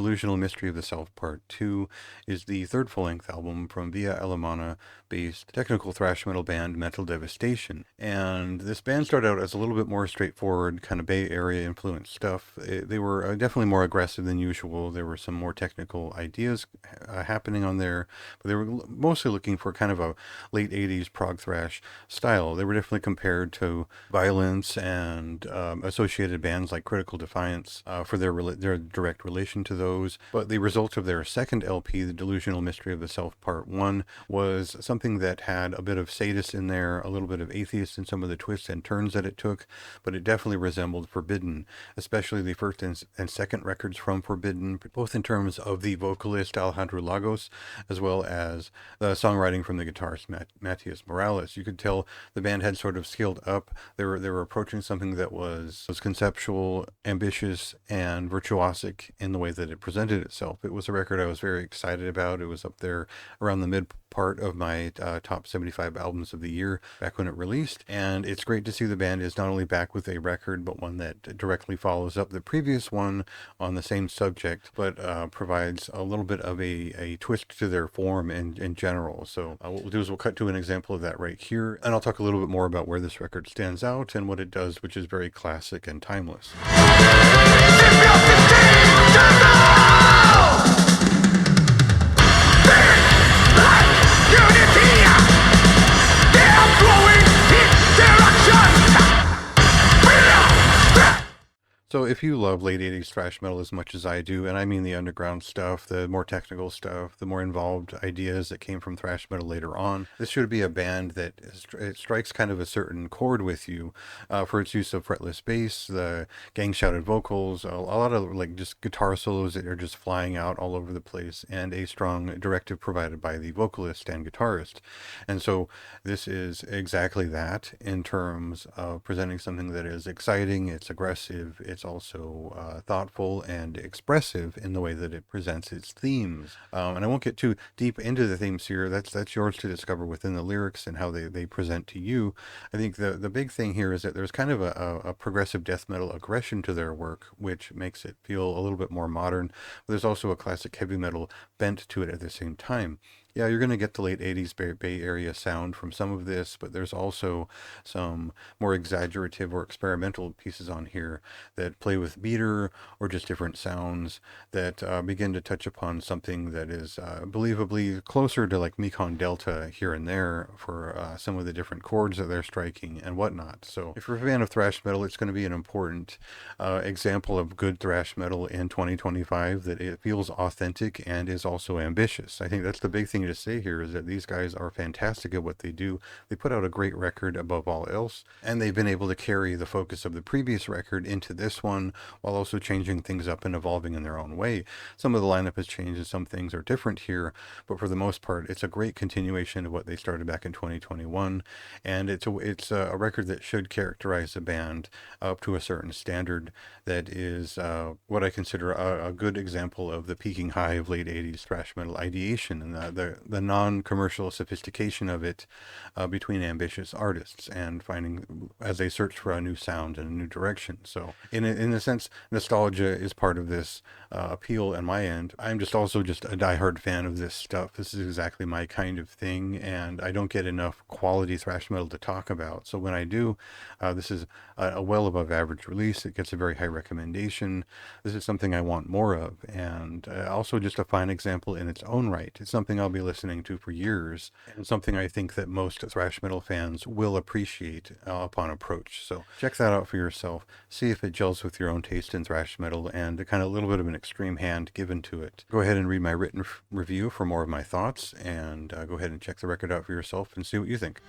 Delusional Mystery of the Self Part 2 is the third full-length album from Via Alemana-based technical thrash metal band Mental Devastation. And this band started out as a little bit more straightforward, kind of Bay Area influenced stuff. They were definitely more aggressive than usual. There were some more technical ideas happening on there, but they were mostly looking for kind of a late 80s prog thrash style. They were definitely compared to Violence and associated bands like Critical Defiance for their direct relation to those. But the result of their second LP, The Delusional Mystery of the Self Part 1, was something that had a bit of sadist in there, a little bit of atheist in some of the twists and turns that it took, but it definitely resembled Forbidden, especially the first and second records from Forbidden, both in terms of the vocalist Alejandro Lagos, as well as the songwriting from the guitarist Matias Morales. You could tell the band had sort of scaled up. They were approaching something that was conceptual, ambitious, and virtuosic in the way that it presented itself. It was a record I was very excited about. It was up there around the mid part of my top 75 albums of the year back when it released, and it's great to see the band is not only back with a record, but one that directly follows up the previous one on the same subject, but provides a little bit of a twist to their form in general. So what we'll do is we'll cut to an example of that right here, and I'll talk a little bit more about where this record stands out and what it does, which is very classic and timeless. So if you love late 80s thrash metal as much as I do, and I mean the underground stuff, the more technical stuff, the more involved ideas that came from thrash metal later on, this should be a band that it strikes kind of a certain chord with you for its use of fretless bass, the gang shouted vocals, a lot of like just guitar solos that are just flying out all over the place, and a strong directive provided by the vocalist and guitarist. And so this is exactly that in terms of presenting something that is exciting, it's aggressive, it's also thoughtful and expressive in the way that it presents its themes. And I won't get too deep into the themes here. That's yours to discover within the lyrics and how they present to you. I think the big thing here is that there's kind of a progressive death metal aggression to their work, which makes it feel a little bit more modern. But there's also a classic heavy metal bent to it at the same time. Yeah, you're going to get the late 80s Bay Area sound from some of this, but there's also some more exaggerative or experimental pieces on here that play with meter or just different sounds that begin to touch upon something that is believably closer to like Mekong Delta here and there for some of the different chords that they're striking and whatnot. So if you're a fan of thrash metal, it's going to be an important example of good thrash metal in 2025, that it feels authentic and is also ambitious. I think that's the big thing to say here, is that these guys are fantastic at what they do. They put out a great record above all else, and they've been able to carry the focus of the previous record into this one while also changing things up and evolving in their own way. Some of the lineup has changed and some things are different here, but for the most part it's a great continuation of what they started back in 2021, and it's a record that should characterize the band up to a certain standard that is what I consider a good example of the peaking high of late 80s thrash metal ideation, and the non-commercial sophistication of it between ambitious artists and finding as they search for a new sound and a new direction. So in a sense, nostalgia is part of this appeal on my end. I'm just also just a diehard fan of this stuff. This is exactly my kind of thing, and I don't get enough quality thrash metal to talk about. So when I do, this is a well above average release. It gets a very high recommendation. This is something I want more of, and also just a fine example in its own right. It's something I'll be listening to for years, and something I think that most thrash metal fans will appreciate upon approach. So check that out for yourself. See if it gels with your own taste in thrash metal, and kind of a little bit of an extreme hand given to it. Go ahead and read my written review for more of my thoughts, and go ahead and check the record out for yourself and see what you think.